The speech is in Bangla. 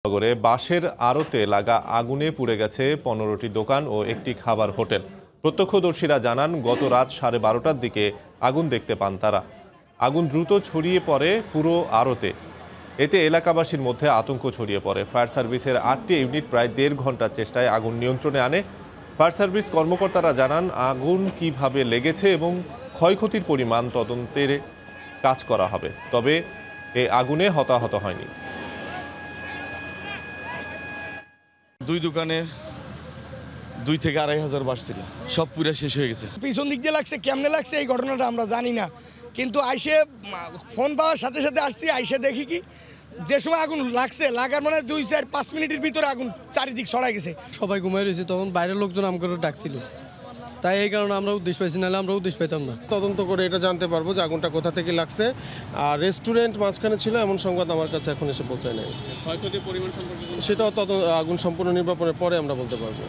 নগরে বাঁশের আড়তে লাগা আগুনে পুড়ে গেছে 15টি দোকান ও একটি খাবার হোটেল। প্রত্যক্ষদর্শীরা জানান, গত রাত 12:30টার দিকে আগুন দেখতে পান তারা। আগুন দ্রুত ছড়িয়ে পড়ে পুরো আড়তে। এতে এলাকাবাসীর মধ্যে আতঙ্ক ছড়িয়ে পড়ে। ফায়ার সার্ভিসের 8টি ইউনিট প্রায় 1.5 ঘন্টার চেষ্টায় আগুন নিয়ন্ত্রণে আনে। ফায়ার সার্ভিস কর্মকর্তারা জানান, আগুন কিভাবে লেগেছে এবং ক্ষয়ক্ষতির পরিমাণ তদন্তের কাজ করা হবে। তবে এই আগুনে হতাহত হয়নি। দুই দোকানে 2 থেকে 2,500 বাস ছিল, সব পুরা শেষ হয়ে গেছে। পিছন দিক দিয়ে লাগছে, কেমনে লাগছে এই ঘটনাটা আমরা জানি না, কিন্তু আইসে ফোন পাওয়ার সাথে সাথে আসছি, আইসে দেখি কি যে সময় আগুন লাগছে, লাগার মানে 2-4-5 মিনিটের ভিতরে আগুন চারিদিক ছড়াই গেছে। সবাই ঘুমাই রয়েছে, তখন বাইরের লোকজন আমাকে ডাকছিল, তাই এই কারণে আমরা উদ্দেশ্য পাইছি, নাহলে আমরা উদ্দেশ্য পাইতাম না। তদন্ত করে এটা জানতে পারবো যে আগুনটা কোথা থেকে লাগছে। আর রেস্টুরেন্ট মাঝখানে ছিল এমন সংবাদ আমার কাছে এখন এসে পৌঁছায় নাই। ক্ষয়ক্ষতির পরিমাণ সম্পর্কে সেটাও আগুন সম্পূর্ণ নির্বাপনের পরে আমরা বলতে পারবো।